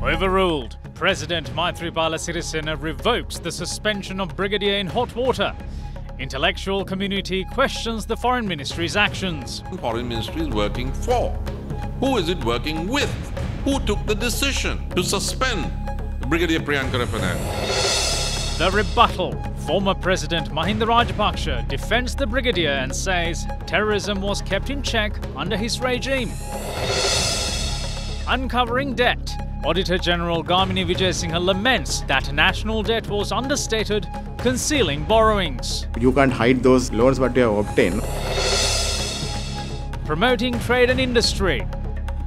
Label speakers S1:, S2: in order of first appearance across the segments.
S1: Overruled. President Maithripala Sirisena revokes the suspension of Brigadier in hot water. Intellectual community questions the Foreign Ministry's actions.
S2: The Foreign Ministry is working for. Who is it working with? Who took the decision to suspend Brigadier Priyanka Fernandes?
S1: The rebuttal. Former President Mahinda Rajapaksa defends the Brigadier and says terrorism was kept in check under his regime. Uncovering debt. Auditor General Gamini Vijayasinghe laments that national debt was understated, concealing borrowings.
S3: You can't hide those loans what you have obtained.
S1: Promoting trade and industry.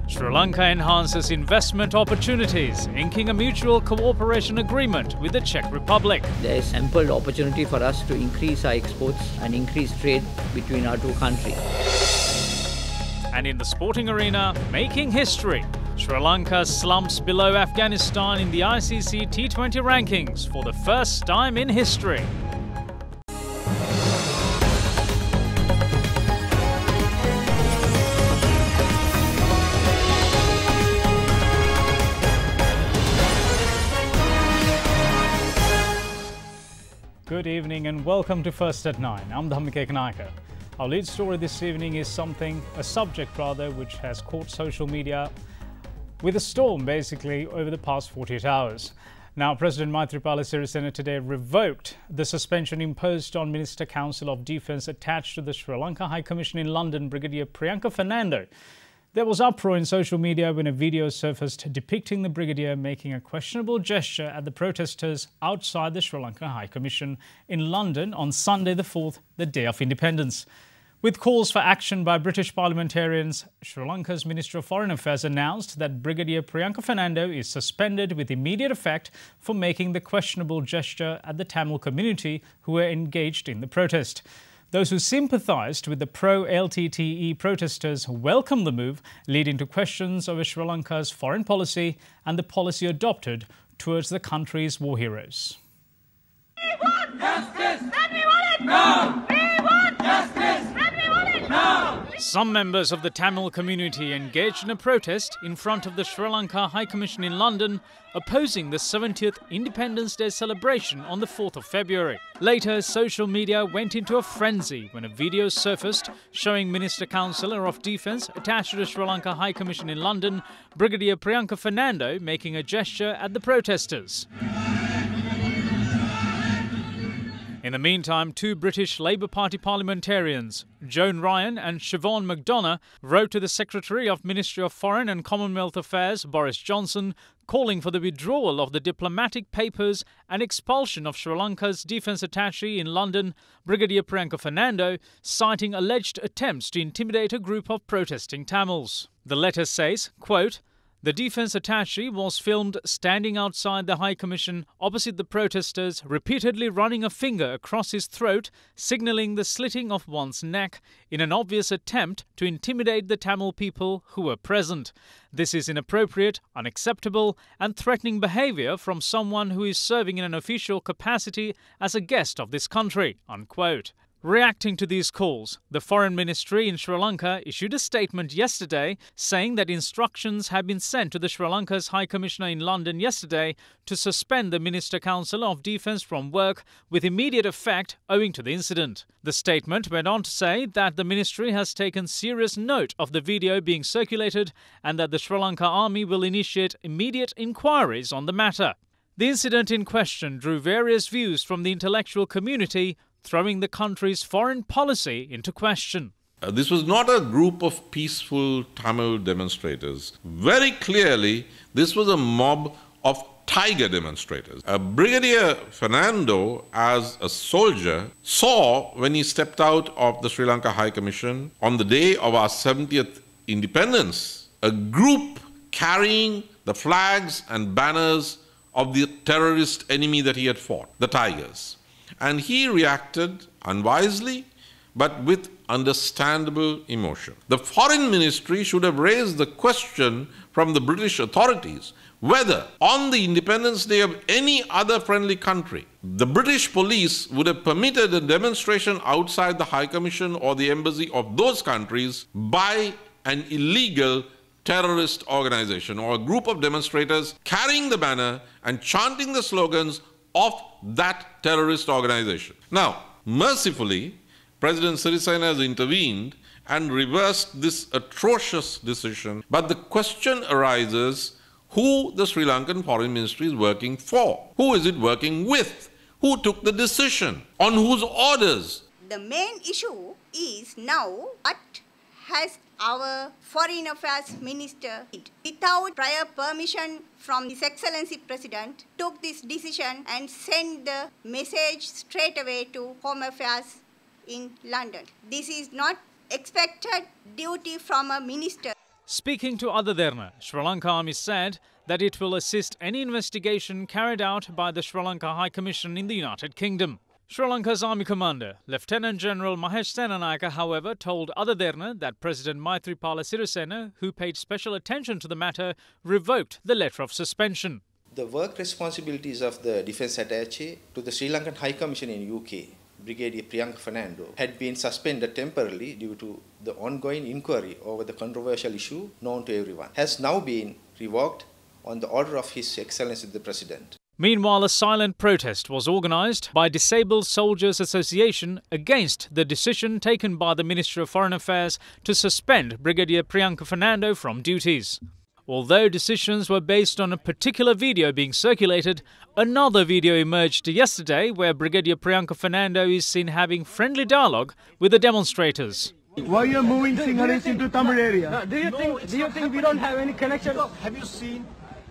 S1: Sri Lanka enhances investment opportunities, inking a mutual cooperation agreement with the Czech Republic.
S4: There is ample opportunity for us to increase our exports and increase trade between our two countries.
S1: And in the sporting arena, making history. Sri Lanka slumps below Afghanistan in the ICC T20 rankings for the first time in history. Good evening and welcome to First at 9. I'm Dhammike Kanayaka. Our lead story this evening is a subject which has caught social media with a storm basically over the past 48 hours. Now, President Maithripala Sirisena today revoked the suspension imposed on Minister Council of Defence attached to the Sri Lanka High Commission in London, Brigadier Priyanka Fernandes. There was uproar in social media when a video surfaced depicting the Brigadier making a questionable gesture at the protesters outside the Sri Lanka High Commission in London on Sunday the 4th, the day of independence. With calls for action by British parliamentarians, Sri Lanka's Minister of Foreign Affairs announced that Brigadier Priyanka Fernandes is suspended with immediate effect for making the questionable gesture at the Tamil community who were engaged in the protest. Those who sympathised with the pro-LTTE protesters welcomed the move, leading to questions over Sri Lanka's foreign policy and the policy adopted towards the country's war heroes.
S5: We want justice! Then we want it now! We want justice! Then we want it now!
S1: Some members of the Tamil community engaged in a protest in front of the Sri Lanka High Commission in London, opposing the 70th Independence Day celebration on the 4th of February. Later, social media went into a frenzy when a video surfaced showing Minister Councillor of Defence attached to the Sri Lanka High Commission in London, Brigadier Priyanka Fernandes, making a gesture at the protesters. In the meantime, two British Labour Party parliamentarians, Joan Ryan and Siobhan McDonough, wrote to the Secretary of Ministry of Foreign and Commonwealth Affairs, Boris Johnson, calling for the withdrawal of the diplomatic papers and expulsion of Sri Lanka's defence attaché in London, Brigadier Priyanka Fernandes, citing alleged attempts to intimidate a group of protesting Tamils. The letter says, quote, "The defence attaché was filmed standing outside the High Commission opposite the protesters, repeatedly running a finger across his throat, signalling the slitting of one's neck in an obvious attempt to intimidate the Tamil people who were present. This is inappropriate, unacceptable and threatening behaviour from someone who is serving in an official capacity as a guest of this country." Unquote. Reacting to these calls, the Foreign Ministry in Sri Lanka issued a statement yesterday saying that instructions have been sent to the Sri Lanka's High Commissioner in London yesterday to suspend the Minister Council of Defence from work with immediate effect owing to the incident. The statement went on to say that the ministry has taken serious note of the video being circulated and that the Sri Lanka Army will initiate immediate inquiries on the matter. The incident in question drew various views from the intellectual community, throwing the country's foreign policy into question.
S2: This was not a group of peaceful Tamil demonstrators. Very clearly, this was a mob of tiger demonstrators. Brigadier Fernando, as a soldier, saw when he stepped out of the Sri Lanka High Commission on the day of our 70th independence, a group carrying the flags and banners of the terrorist enemy that he had fought, the Tigers. And he reacted unwisely, but with understandable emotion. The Foreign Ministry should have raised the question from the British authorities whether on the Independence Day of any other friendly country, the British police would have permitted a demonstration outside the High Commission or the embassy of those countries by an illegal terrorist organization or a group of demonstrators carrying the banner and chanting the slogans of that terrorist organization. Now, mercifully, President Sirisena has intervened and reversed this atrocious decision. But the question arises, who the Sri Lankan Foreign Ministry is working for? Who is it working with? Who took the decision? On whose orders?
S6: The main issue is now what has our Foreign Affairs Minister, without prior permission from His Excellency President, took this decision and sent the message straight away to Home Affairs in London. This is not expected duty from a minister.
S1: Speaking to Other Derana, Sri Lanka Army said that it will assist any investigation carried out by the Sri Lanka High Commission in the United Kingdom. Sri Lanka's Army Commander, Lieutenant General Mahesh Senanayake, however, told Other Derana that President Maithripala Sirisena, who paid special attention to the matter, revoked the letter of suspension.
S7: The work responsibilities of the Defence Attaché to the Sri Lankan High Commission in UK, Brigadier Priyanka Fernando, had been suspended temporarily due to the ongoing inquiry over the controversial issue known to everyone, has now been revoked on the order of His Excellency the President.
S1: Meanwhile, a silent protest was organised by Disabled Soldiers Association against the decision taken by the Ministry of Foreign Affairs to suspend Brigadier Priyanka Fernando from duties. Although decisions were based on a particular video being circulated, another video emerged yesterday where Brigadier Priyanka Fernando is seen having friendly dialogue with the demonstrators.
S8: Why are you moving Sinhalese into Tamil area?
S9: Do you think we don't have any connection? Have you seen?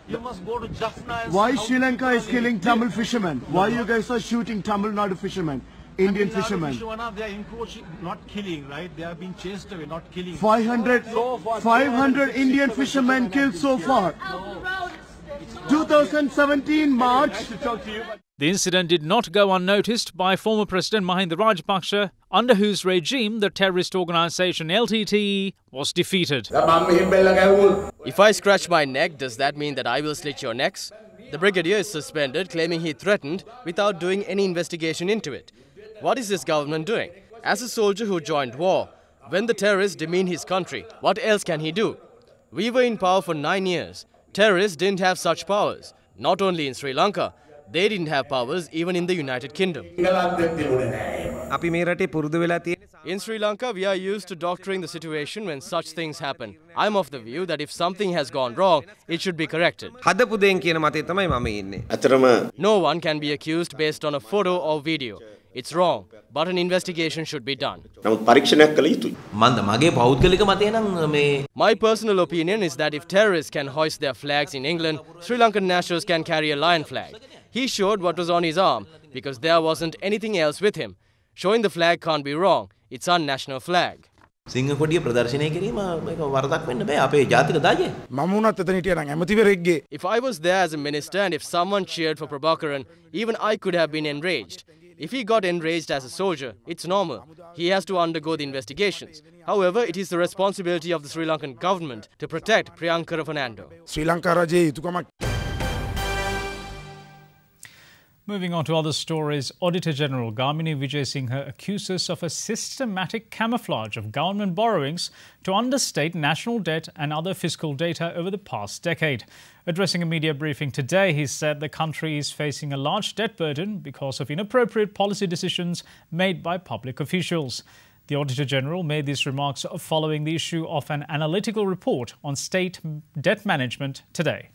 S9: You must go to Jaffna.
S8: Why Sri Lanka is killing Tamil fishermen? Why you guys are shooting Tamil Nadu fishermen? Indian fishermen.
S9: They are encroaching, not killing, right? They are being chased away, not killing.
S8: 500 Indian fishermen killed so far. 2017 March.
S1: The incident did not go unnoticed by former President Mahinda Rajapaksa, under whose regime the terrorist organisation LTTE was defeated.
S10: If I scratch my neck, does that mean that I will slit your necks? The brigadier is suspended, claiming he threatened without doing any investigation into it. What is this government doing? As a soldier who joined war, when the terrorists demean his country, what else can he do? We were in power for 9 years. Terrorists didn't have such powers. Not only in Sri Lanka, they didn't have powers even in the United Kingdom. In Sri Lanka, we are used to doctoring the situation when such things happen. I'm of the view that if something has gone wrong, it should be corrected. No one can be accused based on a photo or video. It's wrong, but an investigation should be done. My personal opinion is that if terrorists can hoist their flags in England, Sri Lankan nationals can carry a lion flag. He showed what was on his arm, because there wasn't anything else with him. Showing the flag can't be wrong. It's our national flag. If I was there as a minister and if someone cheered for Prabhakaran, even I could have been enraged. If he got enraged as a soldier, it's normal. He has to undergo the investigations. However, it is the responsibility of the Sri Lankan government to protect Priyanka Fernando.
S1: Moving on to other stories, Auditor General Gamini Vijayasinghe accuses of a systematic camouflage of government borrowings to understate national debt and other fiscal data over the past decade. Addressing a media briefing today, he said the country is facing a large debt burden because of inappropriate policy decisions made by public officials. The Auditor General made these remarks following the issue of an analytical report on state debt management today.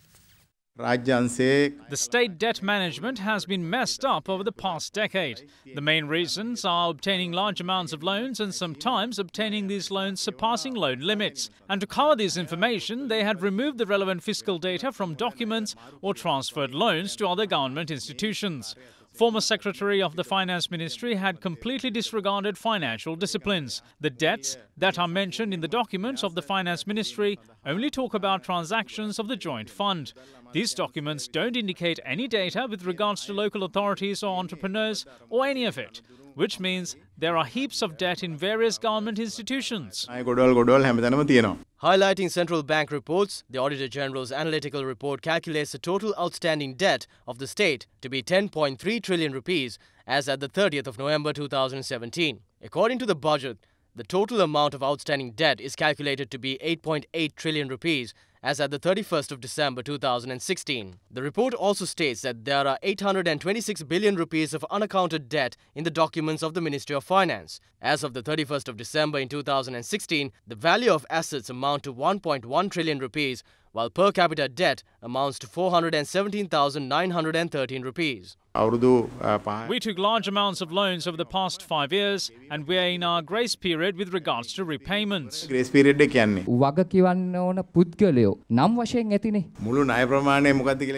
S1: The state debt management has been messed up over the past decade. The main reasons are obtaining large amounts of loans and sometimes obtaining these loans surpassing loan limits. And to cover this information, they had removed the relevant fiscal data from documents or transferred loans to other government institutions. Former Secretary of the Finance Ministry had completely disregarded financial disciplines. The debts that are mentioned in the documents of the Finance Ministry only talk about transactions of the joint fund. These documents don't indicate any data with regards to local authorities or entrepreneurs or any of it, which means there are heaps of debt in various government institutions.
S10: Highlighting central bank reports, the Auditor General's analytical report calculates the total outstanding debt of the state to be 10.3 trillion rupees as at the 30th of November 2017. According to the budget, The total amount of outstanding debt is calculated to be 8.8 trillion rupees as at the 31st of December 2016. The report also states that there are 826 billion rupees of unaccounted debt in the documents of the Ministry of Finance. As of the 31st of December in 2016, the value of assets amount to 1.1 trillion rupees, while per capita debt amounts to 417,913 rupees.
S1: We took large amounts of loans over the past 5 years and we are in our grace period with regards to repayments.
S3: Grace period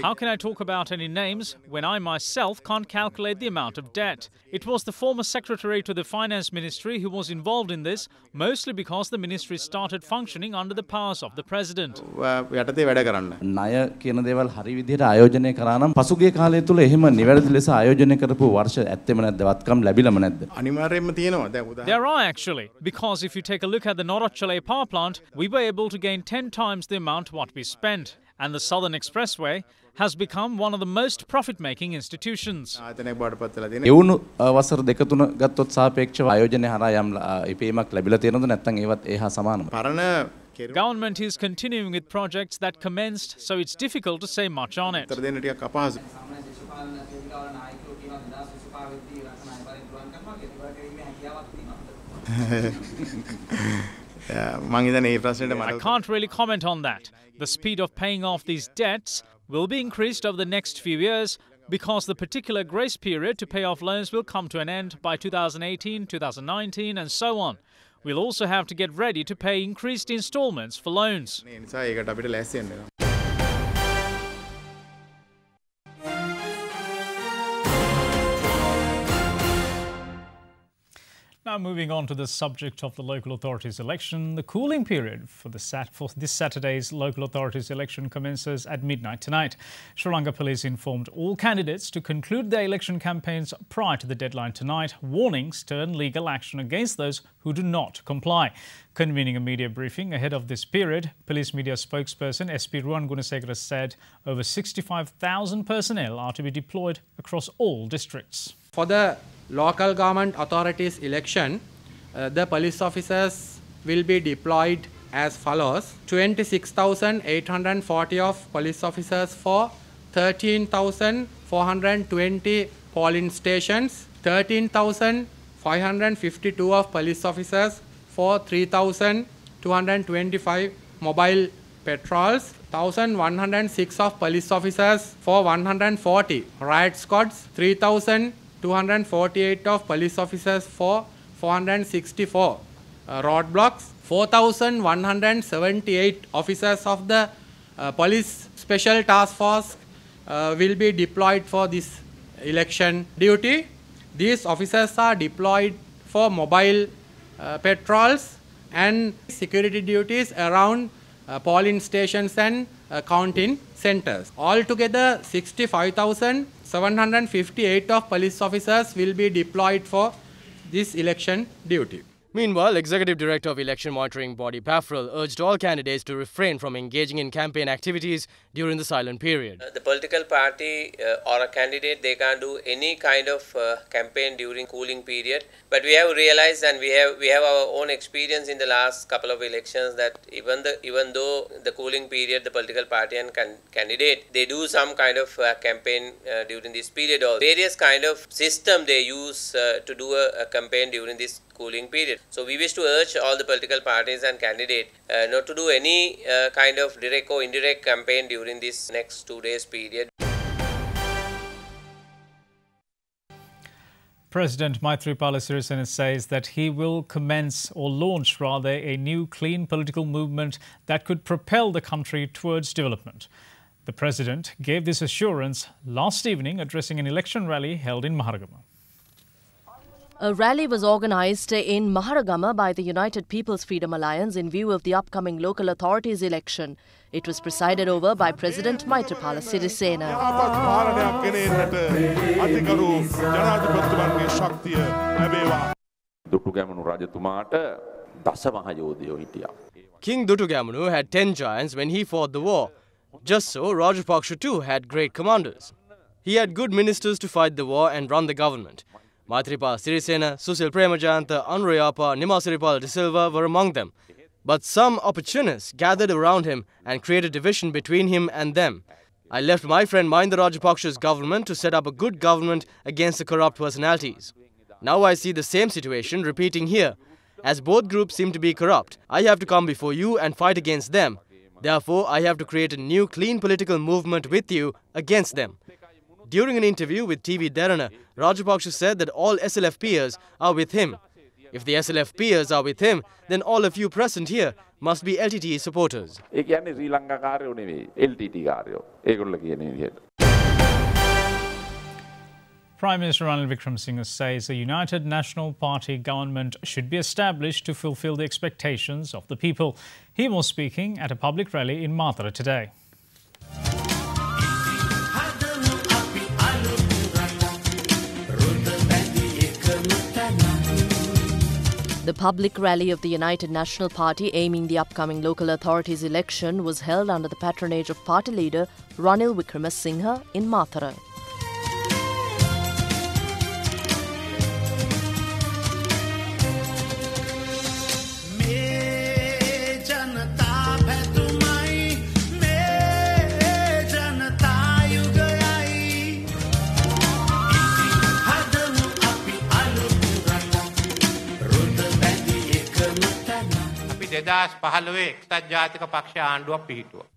S1: How can I talk about any names when I myself can't calculate the amount of debt? It was the former secretary to the finance ministry who was involved in this, mostly because the ministry started functioning under the powers of the president.
S11: ණය කියන දේවල් හරි විදිහට ආයෝජනය කරා නම් පසුගිය කාලය තුල එහෙම නිවැරදි ලෙස ආයෝජනය කරපු වර්ෂ ඇත්තෙම නැද්ද වත්කම් ලැබිලම නැද්ද
S3: අනිවාර්යයෙන්ම තියෙනවා දැන්
S1: There are actually, because if you take a look at the Norachale power plant, we were able to gain 10 times the amount what we spent. And the Southern Expressway has become one of the most profit-making institutions.
S11: එවුණු වසර දෙක තුන ගත්තොත් සාපේක්ෂව ආයෝජනය හරහා යම් ඉපීමක් ලැබිලා තියෙනවද නැත්නම් ඒවත් ඒහා සමානද
S1: Government is continuing with projects that commenced, so it's difficult to say much on it. I can't really comment on that. The speed of paying off these debts will be increased over the next few years because the particular grace period to pay off loans will come to an end by 2018, 2019 and so on. We'll also have to get ready to pay increased installments for loans. Now moving on to the subject of the local authorities election, the cooling period for this Saturday's local authorities election commences at midnight tonight. Sri Lanka Police informed all candidates to conclude their election campaigns prior to the deadline tonight, warning stern legal action against those who do not comply. Convening a media briefing ahead of this period, police media spokesperson SP Ruwan Gunasekara said over 65,000 personnel are to be deployed across all districts.
S12: For the local government authorities election, the police officers will be deployed as follows: 26,840 of police officers for 13,420 polling stations, 13,552 of police officers for 3,225 mobile patrols, 1,106 of police officers for 140 riot squads, 3,248 of police officers for 464 roadblocks, 4,178 officers of the police special task force will be deployed for this election duty. These officers are deployed for mobile patrols and security duties around polling stations and counting centers. Altogether, 65,758 of police officers will be deployed for this election duty.
S10: Meanwhile, Executive Director of Election Monitoring Body PAFREL urged all candidates to refrain from engaging in campaign activities during the silent period.
S13: The political party or a candidate, they can't do any kind of campaign during cooling period. But we have realized, and we have our own experience in the last couple of elections, that even though the cooling period, the political party and candidate, they do some kind of campaign during this period, or various kind of system they use to do a campaign during this cooling period. So we wish to urge all the political parties and candidates not to do any kind of direct or indirect campaign during this next 2 days period.
S1: President Maithripala Sirisena says that he will commence or launch rather a new clean political movement that could propel the country towards development. The president gave this assurance last evening addressing an election rally held in Maharagama.
S14: A rally was organised in Maharagama by the United People's Freedom Alliance in view of the upcoming local authorities election. It was presided over by President Maithripala Sirisena.
S10: King Dutugamunu had 10 giants when he fought the war. Just so, Rajapaksa too had great commanders. He had good ministers to fight the war and run the government. Maithripala Sirisena, Susil Premajanta, Anurayapa, Nimasiripala de Silva were among them. But some opportunists gathered around him and created division between him and them. I left my friend Mahinda Rajapaksha's government to set up a good government against the corrupt personalities. Now I see the same situation repeating here. As both groups seem to be corrupt, I have to come before you and fight against them. Therefore, I have to create a new clean political movement with you against them. During an interview with TV Derana, Rajapaksha said that all SLF peers are with him. If the SLF peers are with him, then all of you present here must be LTTE supporters.
S1: Prime Minister Ranil Wickremesinghe says a united National Party government should be established to fulfil the expectations of the people. He was speaking at a public rally in Mathura today.
S14: The public rally of the United National Party aiming the upcoming local authorities election was held under the patronage of party leader Ranil Wickremesinghe in Mathura.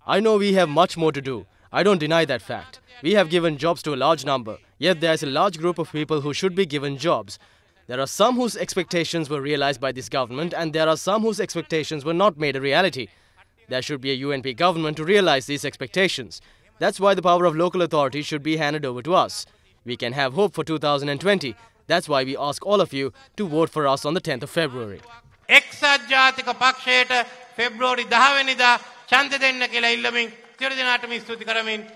S10: I know we have much more to do. I don't deny that fact. We have given jobs to a large number, yet there is a large group of people who should be given jobs. There are some whose expectations were realized by this government and there are some whose expectations were not made a reality. There should be a UNP government to realize these expectations. That's why the power of local authorities should be handed over to us. We can have hope for 2020. That's why we ask all of you to vote for us on the 10th of February.
S15: එක්සත් ජාතික පක්ෂයට පෙබ්‍රුවරි 10 වෙනිදා ඡන්ද දෙන්න කියලා ඉල්ලමින් සියලු දෙනාටම ස්තුති කරමින්.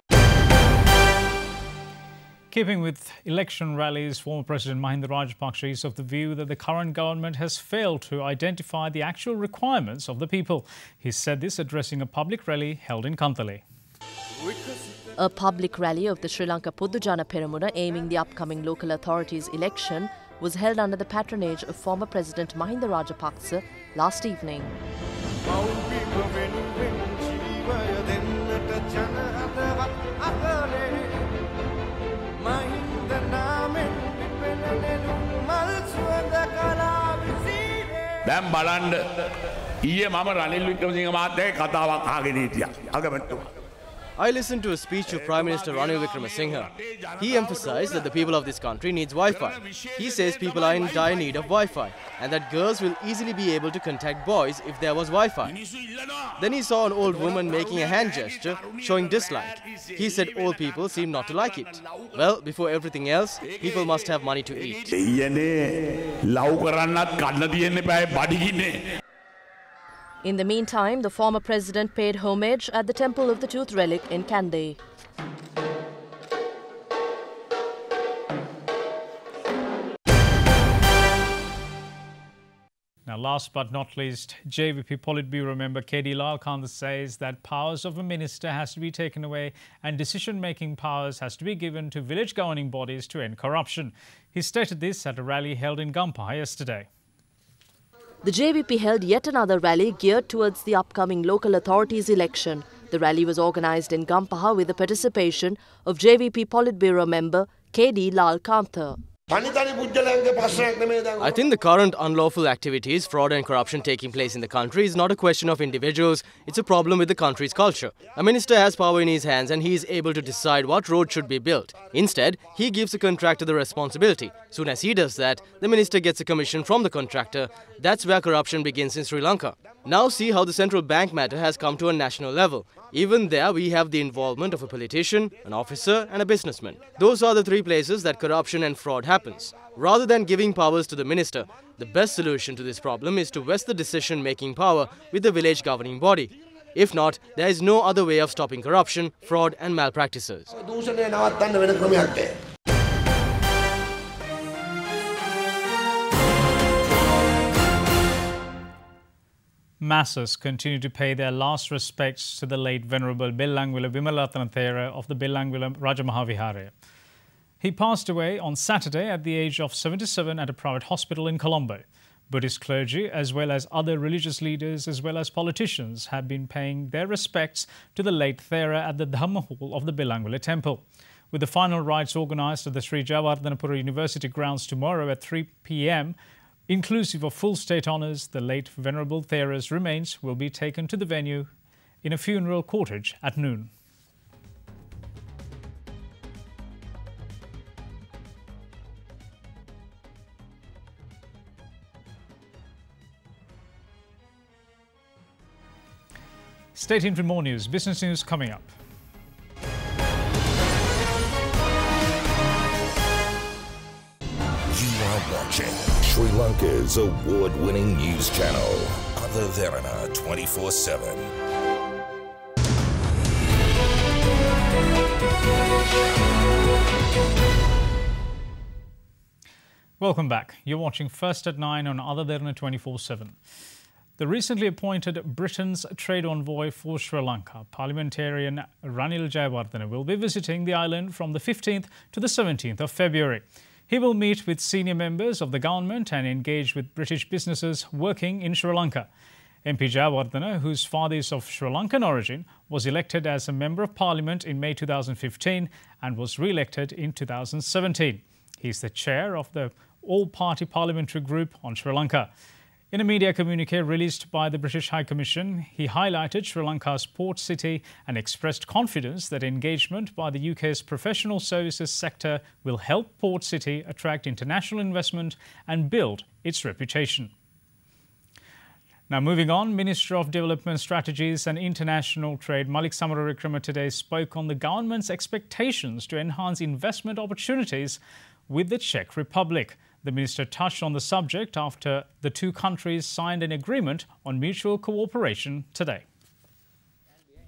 S1: Keeping with election rallies, former President Mahinda Rajapaksha is of the view that the current government has failed to identify the actual requirements of the people. He said this addressing a public rally held in Kantale.
S14: A public rally of the Sri Lanka Podujana Peramuna aiming the upcoming local authorities election was held under the patronage of former President Mahinda Rajapaksa last evening.
S16: දැන් බලන්න ඊයේ මම රනිල් වික්‍රමසිංහ මහත්තයාගේ කතාවක් අහගෙන හිටියා අගමැතිතුමා.
S10: I listened to a speech of Prime Minister Ranil Wickremesinghe. He emphasized that the people of this country needs Wi-Fi. He says people are in dire need of Wi-Fi and that girls will easily be able to contact boys if there was Wi-Fi. Then he saw an old woman making a hand gesture showing dislike. He said old people seem not to like it. Well, before everything else, people must have money to eat.
S14: In the meantime, the former president paid homage at the Temple of the Tooth Relic in Kandy.
S1: Now, last but not least, JVP Politburo member KD Lalkantha says that powers of a minister has to be taken away and decision-making powers has to be given to village governing bodies to end corruption. He stated this at a rally held in Gampaha yesterday.
S14: The JVP held yet another rally geared towards the upcoming local authorities election. The rally was organised in Gampaha with the participation of JVP Politburo member KD Lalkantha.
S10: I think the current unlawful activities, fraud and corruption taking place in the country is not a question of individuals, it's a problem with the country's culture. A minister has power in his hands and he is able to decide what road should be built. Instead, he gives a contractor the responsibility. Soon as he does that, the minister gets a commission from the contractor. That's where corruption begins in Sri Lanka. Now see how the central bank matter has come to a national level. Even there, we have the involvement of a politician, an officer and a businessman. Those are the three places that corruption and fraud happens. Rather than giving powers to the minister, the best solution to this problem is to vest the decision-making power with the village governing body. If not, there is no other way of stopping corruption, fraud and malpractices.
S1: Masses continue to pay their last respects to the late Venerable Bellangwila Vimalatana Thera of the Bellangwila Rajamahavihara. He passed away on Saturday at the age of 77 at a private hospital in Colombo. Buddhist clergy, as well as other religious leaders, as well as politicians, have been paying their respects to the late Thera at the Dhamma Hall of the Belangwala Temple. With the final rites organised at the Sri Jayawardhanapura University grounds tomorrow at 3 p.m, inclusive of full state honours, the late Venerable Thera's remains will be taken to the venue in a funeral cortege at noon. Stay tuned for more news. Business news coming up.
S17: You are watching Sri Lanka's award-winning news channel, Other Derana 24/7.
S1: Welcome back. You're watching First at 9 on Other Derana 24/7. The recently appointed Britain's trade envoy for Sri Lanka, parliamentarian Ranil Jayawardena, will be visiting the island from the 15th to the 17th of February. He will meet with senior members of the government and engage with British businesses working in Sri Lanka. MP Jayawardena, whose father is of Sri Lankan origin, was elected as a Member of Parliament in May 2015 and was re-elected in 2017. He is the chair of the all-party parliamentary group on Sri Lanka. In a media communique released by the British High Commission, he highlighted Sri Lanka's port city and expressed confidence that engagement by the UK's professional services sector will help Port City attract international investment and build its reputation. Now moving on, Minister of Development Strategies and International Trade Malik Samaravikrama today spoke on the government's expectations to enhance investment opportunities with the Czech Republic. The minister touched on the subject after the two countries signed an agreement on mutual cooperation today.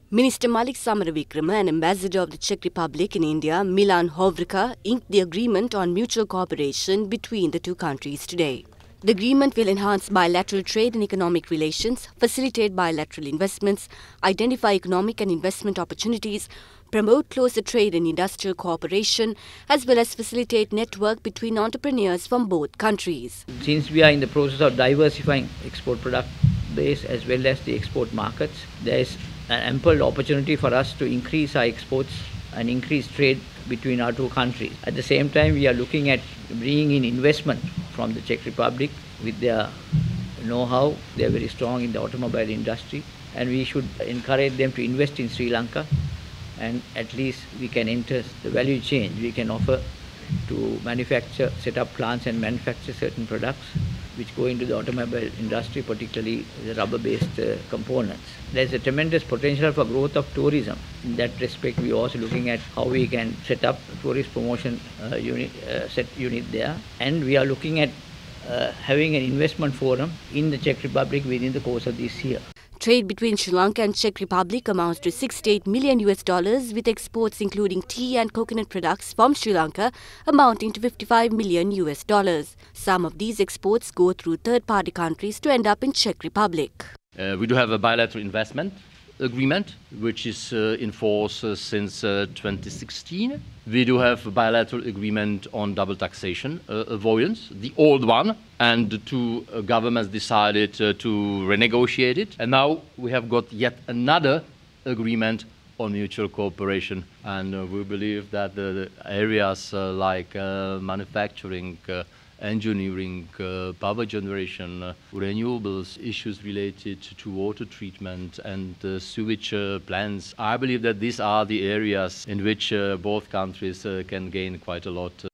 S18: Minister Malik Samaravikrama and Ambassador of the Czech Republic in India, Milan Hovrika, inked the agreement on mutual cooperation between the two countries today. The agreement will enhance bilateral trade and economic relations, facilitate bilateral investments, identify economic and investment opportunities, promote closer trade and industrial cooperation, as well as facilitate network between entrepreneurs from both countries.
S4: Since we are in the process of diversifying export product base as well as the export markets, there is an ample opportunity for us to increase our exports and increase trade between our two countries. At the same time, we are looking at bringing in investment from the Czech Republic with their know-how. They are very strong in the automobile industry, and we should encourage them to invest in Sri Lanka, and at least we can enter the value chain. We can offer to manufacture, set up plants and manufacture certain products which go into the automobile industry, particularly the rubber-based components. There's a tremendous potential for growth of tourism. In that respect, we're also looking at how we can set up a tourist promotion unit there. And we are looking at having an investment forum in the Czech Republic within the course of this year.
S18: Trade between Sri Lanka and Czech Republic amounts to $68 million, with exports including tea and coconut products from Sri Lanka amounting to $55 million. Some of these exports go through third-party countries to end up in Czech Republic.
S19: We do have a bilateral investment agreement, which is in force since 2016. We do have a bilateral agreement on double taxation avoidance, the old one, and the two governments decided to renegotiate it. And now we have got yet another agreement on mutual cooperation. And we believe that the areas like manufacturing, engineering, power generation, renewables, issues related to water treatment and sewage plants. I believe that these are the areas in which both countries can gain quite a lot.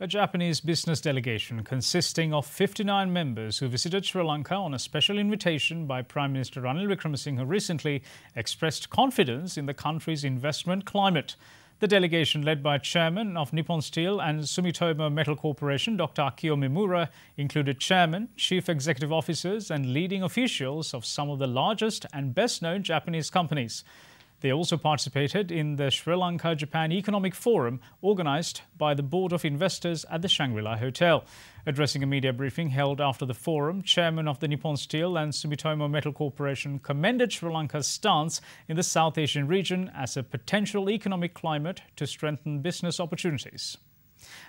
S1: A Japanese business delegation consisting of 59 members who visited Sri Lanka on a special invitation by Prime Minister Ranil Wickremesinghe recently expressed confidence in the country's investment climate. The delegation, led by Chairman of Nippon Steel and Sumitomo Metal Corporation, Dr. Akio Mimura, included chairman, chief executive officers and leading officials of some of the largest and best-known Japanese companies. They also participated in the Sri Lanka-Japan Economic Forum organised by the Board of Investors at the Shangri-La Hotel. Addressing a media briefing held after the forum, Chairman of the Nippon Steel and Sumitomo Metal Corporation commended Sri Lanka's stance in the South Asian region as a potential economic climate to strengthen business opportunities.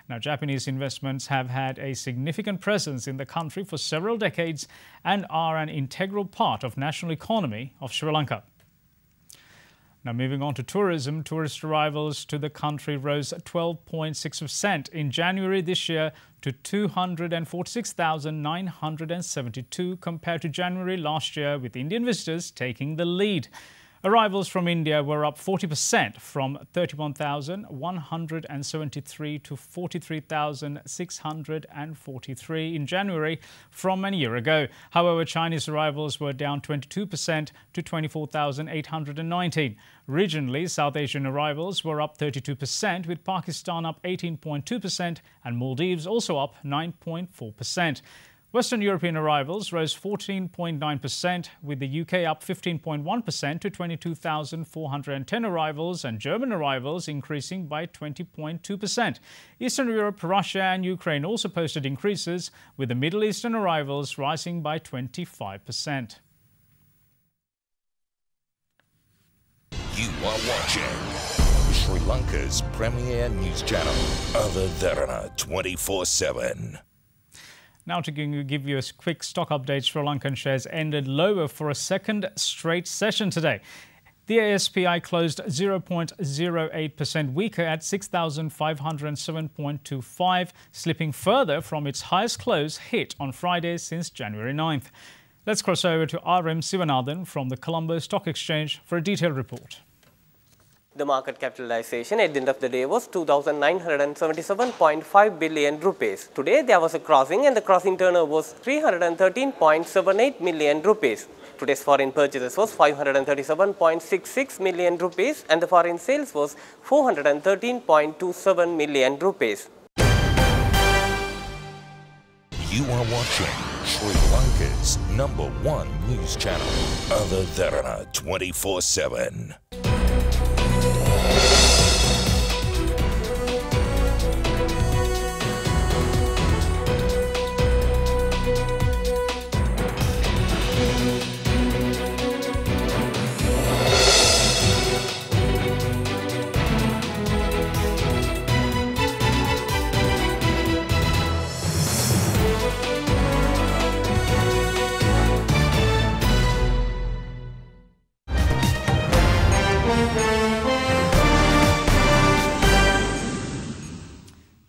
S1: Now, Japanese investments have had a significant presence in the country for several decades and are an integral part of the national economy of Sri Lanka. Now, moving on to tourism, tourist arrivals to the country rose 12.6% in January this year to 246,972 compared to January last year, with Indian visitors taking the lead. Arrivals from India were up 40% from 31,173 to 43,643 in January from a year ago. However, Chinese arrivals were down 22% to 24,819. Regionally, South Asian arrivals were up 32%, with Pakistan up 18.2% and Maldives also up 9.4%. Western European arrivals rose 14.9%, with the UK up 15.1% to 22,410 arrivals and German arrivals increasing by 20.2%. Eastern Europe, Russia and Ukraine also posted increases, with the Middle Eastern arrivals rising by 25%.
S17: You are watching Sri Lanka's premier news channel, Other Derana 24/7.
S1: Now to give you a quick stock update, Sri Lankan shares ended lower for a second straight session today. The ASPI closed 0.08% weaker at 6,507.25, slipping further from its highest close hit on Friday since January 9th. Let's cross over to RM Sivanathan from the Colombo Stock Exchange for a detailed report.
S20: The market capitalization at the end of the day was 2,977.5 billion rupees. Today there was a crossing and the crossing turnover was 313.78 million rupees. Today's foreign purchases was 537.66 million rupees and the foreign sales was 413.27 million rupees.
S17: You are watching Sri Lanka's #1 news channel, Other Derana 24/7.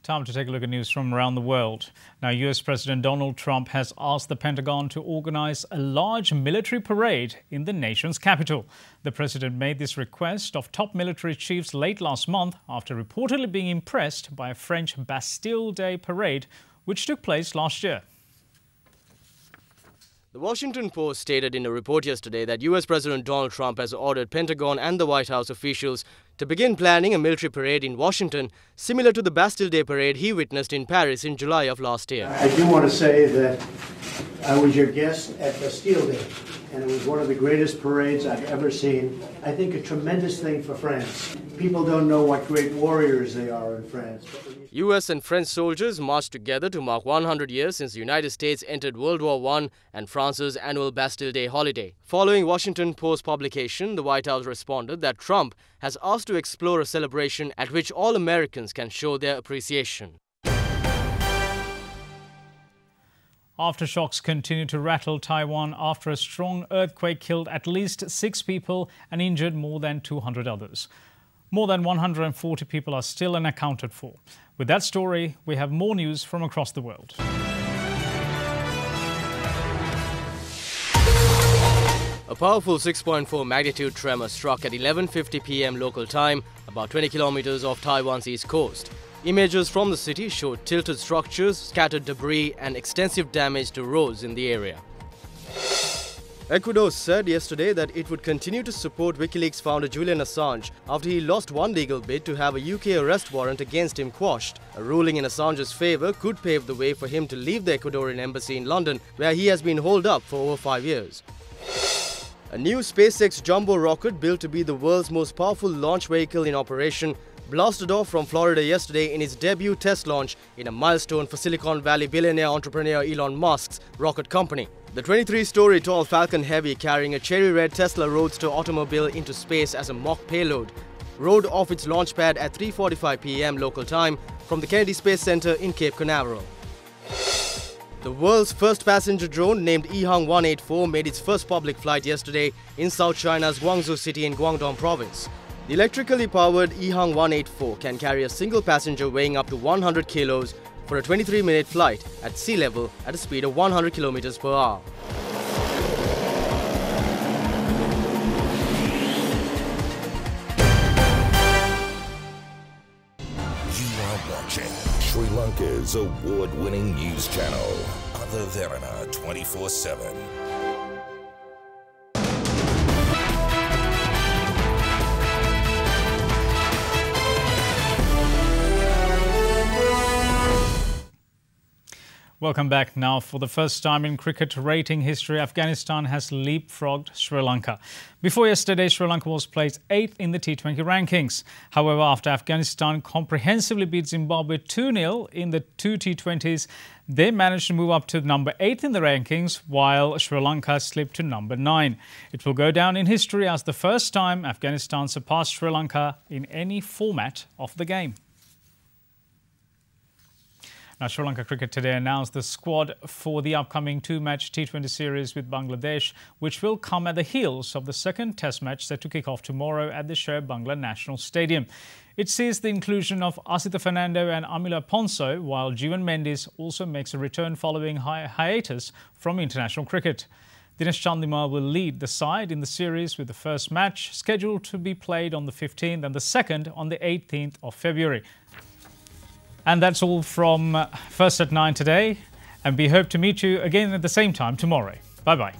S1: Time to take a look at news from around the world. Now, US President Donald Trump has asked the Pentagon to organize a large military parade in the nation's capital. The president made this request of top military chiefs late last month after reportedly being impressed by a French Bastille Day parade, which took place last year.
S10: The Washington Post stated in a report yesterday that US President Donald Trump has ordered Pentagon and the White House officials to begin planning a military parade in Washington, similar to the Bastille Day parade he witnessed in Paris in July of last year.
S8: I do want to say that I was your guest at Bastille Day, and it was one of the greatest parades I've ever seen. I think a tremendous thing for France. People don't know what great warriors they are in France.
S10: US and French soldiers marched together to mark 100 years since the United States entered World War I and France's annual Bastille Day holiday. Following Washington Post publication, the White House responded that Trump has asked to explore a celebration at which all Americans can show their appreciation.
S1: Aftershocks continue to rattle Taiwan after a strong earthquake killed at least 6 people and injured more than 200 others. More than 140 people are still unaccounted for. With that story, we have more news from across the world.
S10: A powerful 6.4 magnitude tremor struck at 11:50 p.m. local time, about 20 kilometers off Taiwan's east coast. Images from the city showed tilted structures, scattered debris and extensive damage to roads in the area. Ecuador said yesterday that it would continue to support WikiLeaks founder Julian Assange after he lost one legal bid to have a UK arrest warrant against him quashed. A ruling in Assange's favour could pave the way for him to leave the Ecuadorian embassy in London, where he has been holed up for over 5 years. A new SpaceX jumbo rocket built to be the world's most powerful launch vehicle in operation blasted off from Florida yesterday in its debut test launch in a milestone for Silicon Valley billionaire entrepreneur Elon Musk's rocket company. The 23-story tall Falcon Heavy, carrying a cherry red Tesla Roadster automobile into space as a mock payload, rode off its launch pad at 3:45 p.m. local time from the Kennedy Space Center in Cape Canaveral. The world's first passenger drone, named EHang 184, made its first public flight yesterday in South China's Guangzhou city in Guangdong province. The electrically powered EHang 184 can carry a single passenger weighing up to 100 kilos for a 23-minute flight at sea level at a speed of 100 kilometers per hour.
S17: You are watching Sri Lanka's award-winning news channel, Other Derana 24/7.
S1: Welcome back. Now, for the first time in cricket rating history, Afghanistan has leapfrogged Sri Lanka. Before yesterday, Sri Lanka was placed 8th in the T20 rankings. However, after Afghanistan comprehensively beat Zimbabwe 2-0 in the two T20s, they managed to move up to number 8 in the rankings, while Sri Lanka slipped to number 9. It will go down in history as the first time Afghanistan surpassed Sri Lanka in any format of the game. Now, Sri Lanka Cricket today announced the squad for the upcoming two-match T20 series with Bangladesh, which will come at the heels of the second Test match set to kick off tomorrow at the Sher Bangla National Stadium. It sees the inclusion of Asita Fernando and Amila Ponso, while Jeevan Mendes also makes a return following hiatus from international cricket. Dinesh Chandimal will lead the side in the series, with the first match scheduled to be played on the 15th and the second on the 18th of February. And that's all from First at 9 today, and we hope to meet you again at the same time tomorrow. Bye-bye.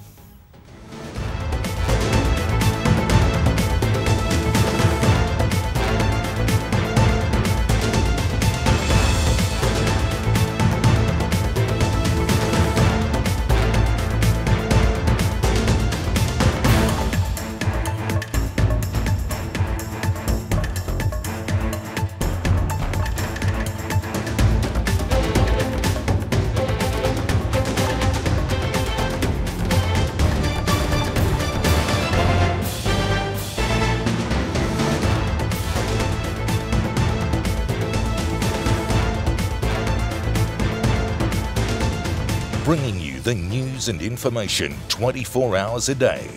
S17: Bringing you the news and information 24 hours a day.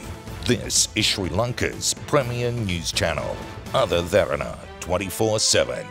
S17: This is Sri Lanka's premier news channel, Other Derana 24/7.